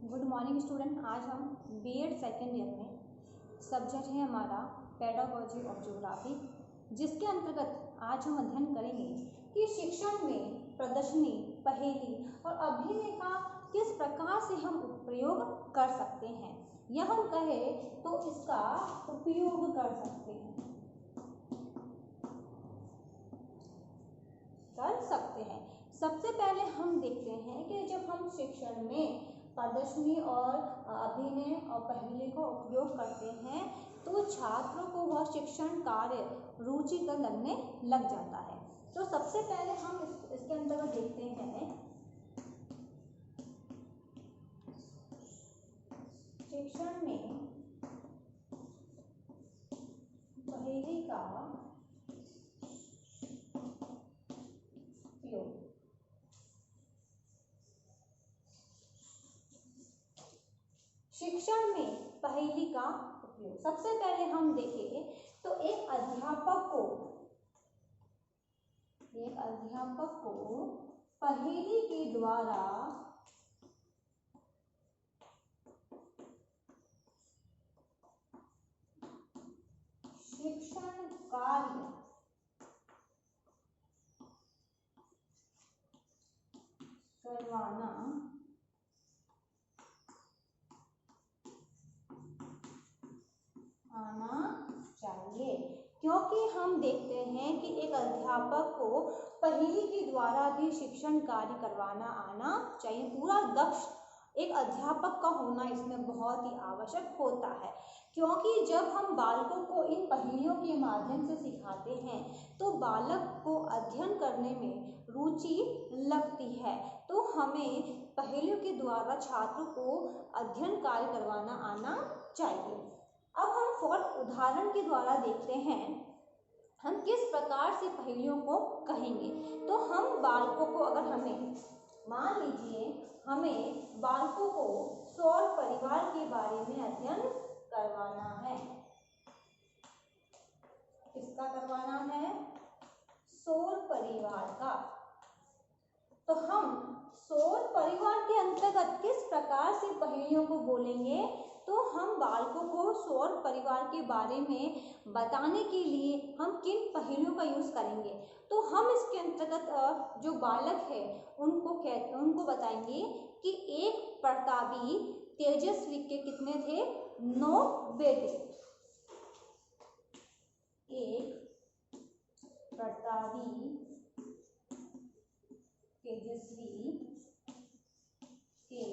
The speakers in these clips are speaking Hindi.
Good morning student. आज हम बीएड सेकेंड ईयर में सब्जेक्ट है हमारा पेडागोजी ऑफ ज्योग्राफी, जिसके अंतर्गत आज हम अध्ययन करेंगे कि शिक्षण में प्रदर्शनी, पहेली और अभिनय का किस प्रकार से हम प्रयोग कर सकते हैं, या हम कहें तो इसका उपयोग कर सकते हैं सबसे पहले हम देखते हैं कि जब हम शिक्षण में प्रदर्शनी और अभिनय और पहेली का उपयोग करते हैं तो छात्रों को वह शिक्षण कार्य रुचिकर लगने लग जाता है। तो सबसे पहले हम इसके अंतर्गत देखते हैं शिक्षण में पहेली का उपयोग। शिक्षण में पहेली का उपयोग सबसे पहले हम देखें तो एक अध्यापक को पहेली के द्वारा शिक्षण कार्य करवाना आना चाहिए, क्योंकि हम देखते हैं कि एक अध्यापक को पहेली के द्वारा भी शिक्षण कार्य करवाना आना चाहिए। पूरा दक्ष एक अध्यापक का होना इसमें बहुत ही आवश्यक होता है, क्योंकि जब हम बालकों को इन पहेलियों के माध्यम से सिखाते हैं तो बालक को अध्ययन करने में रुचि लगती है। तो हमें पहेलियों के द्वारा छात्रों को अध्ययन कार्य करवाना आना चाहिए। अब हम फॉर उदाहरण के द्वारा देखते हैं हम किस प्रकार से पहेलियों को कहेंगे। तो हम बालकों को, अगर हमें मान लीजिए हमें बालकों को सौर परिवार के बारे में अध्ययन करवाना है। किसका करवाना है? सौर परिवार का। तो हम सौर परिवार के अंतर्गत किस प्रकार से पहेलियों को बोलेंगे? तो हम बालकों को सौर परिवार के बारे में बताने के लिए हम किन पहेलियों का यूज करेंगे? तो हम इसके अंतर्गत जो बालक है उनको बताएंगे कि एक प्रतापी तेजस्वी के कितने थे? 9 बेटे। एक प्रतापी तेजस्वी के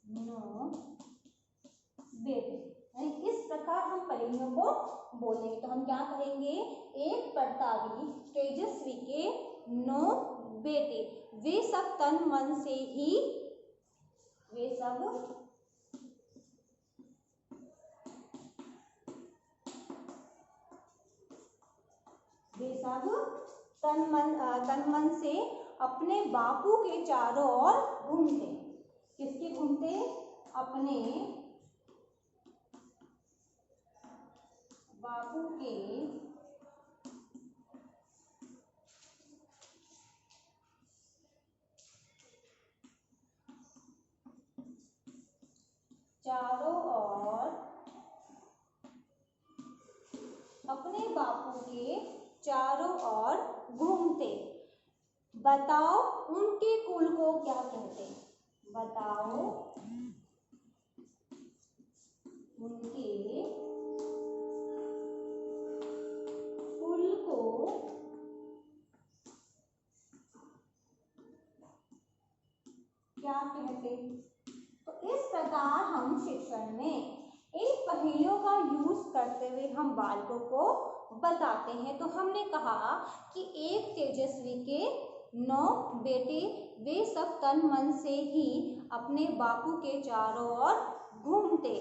9 बेटे। यानी इस प्रकार हम पहेलियों को बोलेंगे। तो हम क्या कहेंगे? एक प्रतापी तेजस्वी के 9 बेटे, वे सब तन मन से ही तन मन से अपने बापू के चारों ओर घूमते। किसके घूमते? अपने बापू के चारों ओर, अपने बापू के चारों ओर घूमते। बताओ उनके कुल को क्या कहते हैं? बताओ उनके कुल को क्या कहते? तो इस प्रकार हम शिक्षण में इन पहेलियों का यूज करते हुए हम बालकों को बताते हैं। तो हमने कहा कि एक तेजस्वी के 9 बेटे, वे सब तन मन से ही अपने बापू के चारों ओर घूमते।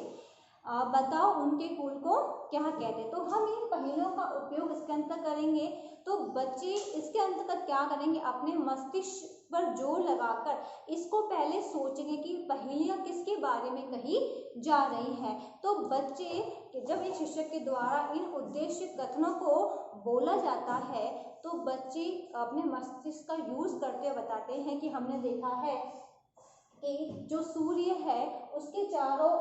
बताओ उनके कुल को क्या कहते? तो हम इन पहेलियों का उपयोग इसके अंतर्गत करेंगे। तो बच्चे इसके अंतर्गत क्या करेंगे? अपने मस्तिष्क पर जोर लगाकर इसको पहले सोचेंगे कि पहेलियां किसके बारे में कही जा रही है। तो बच्चे जब एक शिक्षक के द्वारा इन उद्देश्य कथनों को बोला जाता है तो बच्चे अपने मस्तिष्क का यूज करते बताते हैं कि हमने देखा है कि जो सूर्य है उसके चारों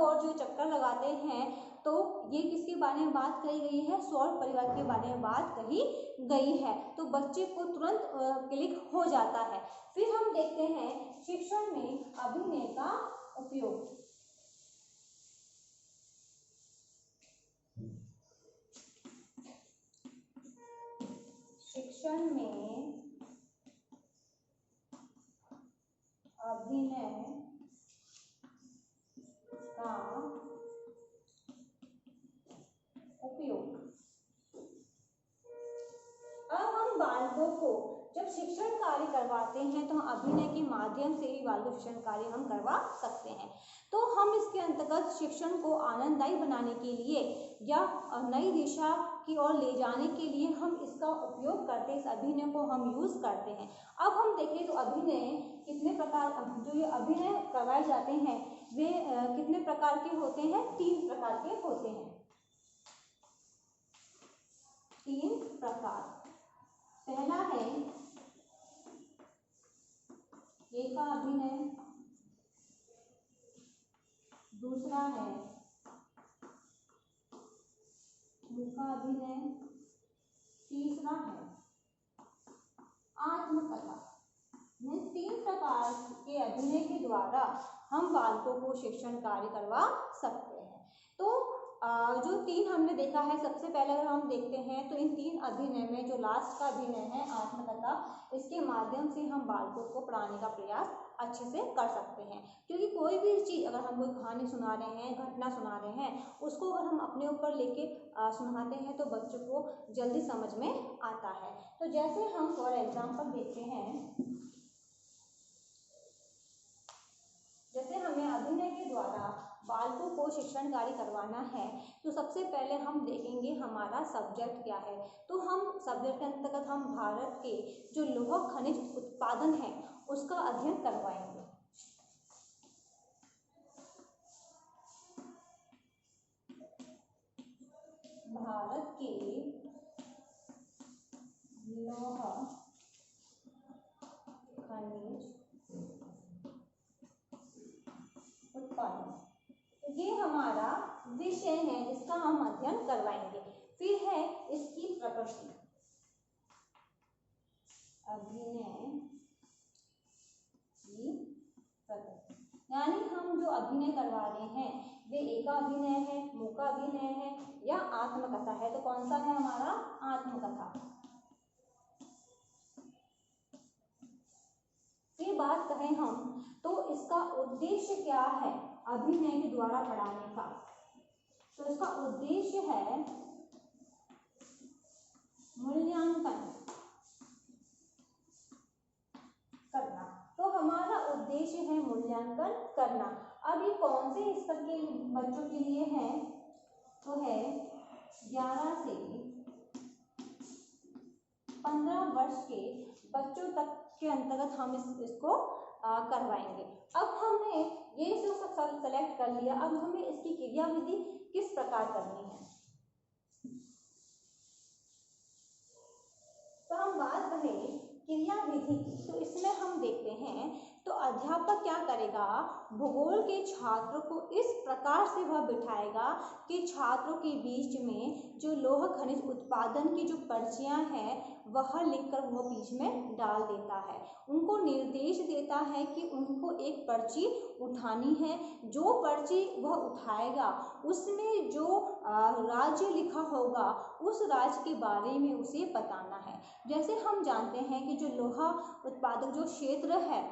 ओर जो चक्कर लगाते हैं, तो ये किसके बारे में बात कही गई है? सौर परिवार के बारे में बात कही गई है। तो बच्चे को तुरंत क्लिक हो जाता है। फिर हम देखते हैं शिक्षण में अभिनय का उपयोग। शिक्षण में अभिनय का उपयोग। अब हम बालकों को जब शिक्षण कार्य करवाते हैं तो हम अभिनय के माध्यम से ही बाल शिक्षण कार्य हम करवा सकते हैं। तो हम इसके अंतर्गत शिक्षण को आनंददायी बनाने के लिए या नई दिशा की ओर ले जाने के लिए हम इसका उपयोग करते हैं, इस अभिनय को हम यूज करते हैं। अब हम देखें तो अभिनय कितने प्रकार, जो ये अभिनय करवाए जाते हैं वे कितने प्रकार के होते हैं? 3 प्रकार के होते हैं। 3 प्रकार। पहला है एका अभिनय, दूसरा है मूका अभिनय, तीसरा है आत्मकथा। ये 3 प्रकार के अभिनय के द्वारा हम बालकों को शिक्षण कार्य करवा सकते हैं। तो जो 3 हमने देखा है, सबसे पहले अगर हम देखते हैं तो इन 3 अभिनय में जो लास्ट का अभिनय है आत्मकथा, इसके माध्यम से हम बालकों को पढ़ाने का प्रयास अच्छे से कर सकते हैं। क्योंकि कोई भी चीज़, अगर हम कोई कहानी सुना रहे हैं, घटना सुना रहे हैं, उसको अगर हम अपने ऊपर लेके सुनाते हैं तो बच्चों को जल्दी समझ में आता है। तो जैसे हम फॉर एग्जाम्पल देखते हैं, जैसे हमें अभिनय के द्वारा बालकों को शिक्षण कार्य करवाना है तो सबसे पहले हम देखेंगे हमारा सब्जेक्ट क्या है। तो हम सब्जेक्ट के अंतर्गत हम भारत के जो लौह खनिज उत्पादन है उसका अध्ययन करवाएंगे। भारत के लौह खनिज उत्पादन, ये हमारा विषय है जिसका हम अध्ययन करवाएंगे। फिर है इसकी प्रकृति, अभिनय की प्रकृति, यानी हम जो अभिनय करवा रहे हैं वे एका अभिनय है, मूका अभिनय है या आत्मकथा है। तो कौन सा है हमारा? आत्मकथा। ये बात कहें हम तो इसका उद्देश्य क्या है अभिनय के द्वारा पढ़ाने का? तो इसका उद्देश्य है मूल्यांकन करना। तो हमारा उद्देश्य है मूल्यांकन करना। अब ये कौन से स्तर के बच्चों के लिए है? तो है 11 से 15 वर्ष के बच्चों तक के अंतर्गत हम इसको करवाएंगे। अब हमने ये सब सेलेक्ट कर लिया, अब हमें इसकी क्रियाविधि किस प्रकार करनी है। तो हम बात करें क्रियाविधि की, तो इसमें हम देखते हैं तो अध्यापक क्या करेगा, भूगोल के छात्रों को इस प्रकार से वह बिठाएगा कि छात्रों के बीच में जो लौह खनिज उत्पादन की जो पर्चियां हैं वह लिखकर वह बीच में डाल देता है। उनको निर्देश देता है कि उनको एक पर्ची उठानी है। जो पर्ची वह उठाएगा उसमें जो राज्य लिखा होगा उस राज्य के बारे में उसे बताना है। जैसे हम जानते हैं कि जो लोहा उत्पादक जो क्षेत्र है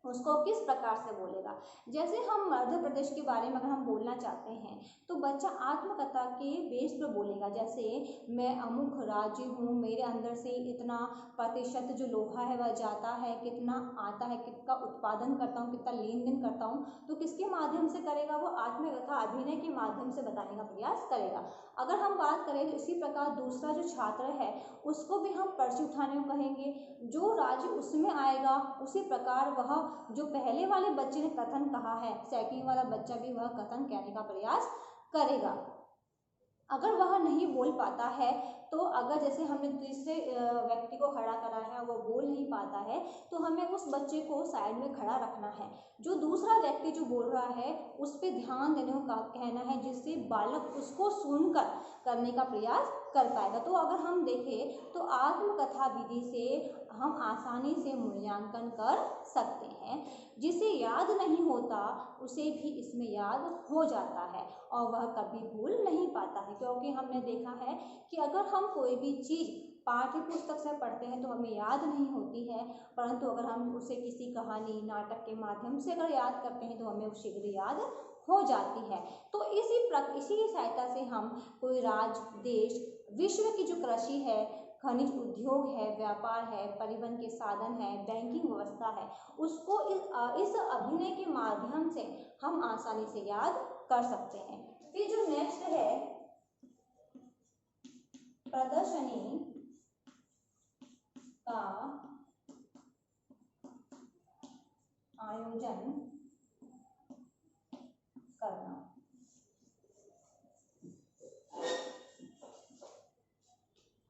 उसको किस प्रकार से बोलेगा। जैसे हम मध्य प्रदेश के बारे में अगर हम बोलना चाहते हैं तो बच्चा आत्मकथा के बेस पर बोलेगा, जैसे मैं अमुक राज्य हूँ, मेरे अंदर से इतना प्रतिशत जो लोहा है वह जाता है, कितना आता है, कितना उत्पादन करता हूँ, कितना लेन देन करता हूँ। तो किसके माध्यम से करेगा? वो आत्मकथा अभिनय के माध्यम से बताने का प्रयास करेगा। अगर हम बात करें तो इसी प्रकार दूसरा जो छात्र है उसको भी हम पर्ची उठाने को कहेंगे। जो राज्य उसमें आएगा उसी प्रकार वह जो पहले वाले बच्चे ने कथन कहा है, सेकंड वाला बच्चा भी वह कथन कहने का प्रयास करेगा। अगर वह नहीं बोल पाता है तो अगर जैसे हमने दूसरे व्यक्ति को खड़ा करा है, वो बोल नहीं पाता है, तो हमें उस बच्चे को साइड में खड़ा रखना है। जो दूसरा व्यक्ति जो बोल रहा है उस पर ध्यान देने का कहना है, जिससे बालक उसको सुनकर करने का प्रयास कर पाएगा। तो अगर हम देखें तो आत्मकथा विधि से हम आसानी से मूल्यांकन कर सकते हैं। जिसे याद नहीं होता उसे भी इसमें याद हो जाता है और वह कभी भूल नहीं पाता है, क्योंकि हमने देखा है कि अगर हम कोई भी चीज़ पाठ्य पुस्तक से पढ़ते हैं तो हमें याद नहीं होती है, परंतु अगर हम उसे किसी कहानी नाटक के माध्यम से अगर याद करते हैं तो हमें वो शीघ्र याद हो जाती है। तो इसी की सहायता से हम कोई राज्य, देश, विश्व की जो कृषि है, खनिज उद्योग है, व्यापार है, परिवहन के साधन है, बैंकिंग व्यवस्था है, उसको इस अभिनय के माध्यम से हम आसानी से याद कर सकते हैं। फिर जो नेक्स्ट है प्रदर्शनी का आयोजन करना।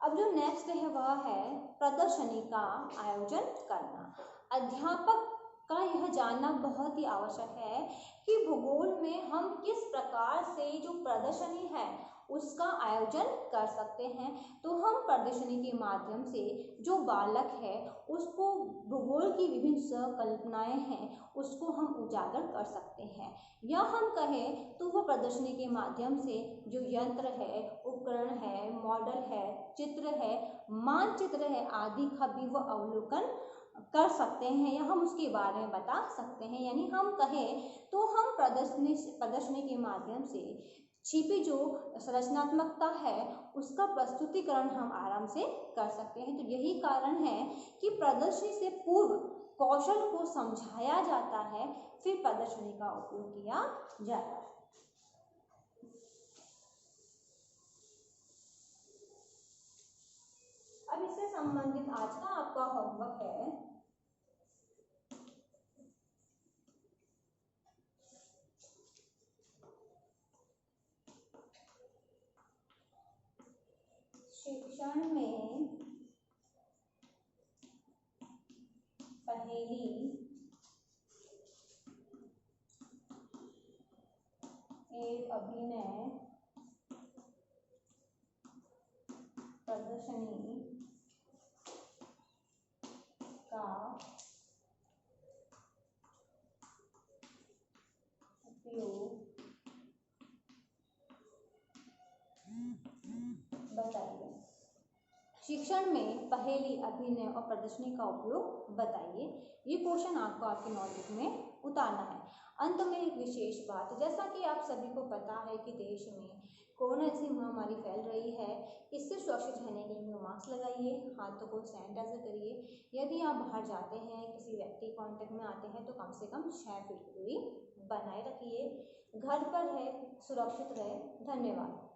अब जो नेक्स्ट है वह है प्रदर्शनी का आयोजन करना। अध्यापक का यह जानना बहुत ही आवश्यक है कि भूगोल में हम किस प्रकार से जो प्रदर्शनी है उसका आयोजन कर सकते हैं। तो हम प्रदर्शनी के माध्यम से जो बालक है उसको भूगोल की विभिन्न संकल्पनाएं हैं उसको हम उजागर कर सकते हैं, या हम कहें तो वह प्रदर्शनी के माध्यम से जो यंत्र है, उपकरण है, मॉडल है, चित्र है, मानचित्र है आदि का भी वह अवलोकन कर सकते हैं, या हम उसके बारे में बता सकते हैं। यानी हम कहें तो हम प्रदर्शनी के माध्यम से छिपी जो संरचनात्मकता है उसका प्रस्तुतिकरण हम आराम से कर सकते हैं। तो यही कारण है कि प्रदर्शनी से पूर्व कौशल को समझाया जाता है, फिर प्रदर्शनी का उपयोग किया जाता है। अब इससे संबंधित आज का आपका होमवर्क है शिक्षण में पहेली एक अभिनय प्रदर्शनी का उपयोग बताइए। शिक्षण में पहेली, अभिनय और प्रदर्शनी का उपयोग बताइए। ये क्वेश्चन आपको आपके नोटबुक में उतारना है। अंत में एक विशेष बात, जैसा कि आप सभी को पता है कि देश में कोरोना जैसी महामारी फैल रही है, इससे सुरक्षित रहने के लिए मास्क लगाइए, हाथों को सैनिटाइजर करिए। यदि आप बाहर जाते हैं, किसी व्यक्ति कांटेक्ट में आते हैं तो कम से कम 6 फीट की दूरी बनाए रखिए। घर पर है, सुरक्षित रहे। धन्यवाद।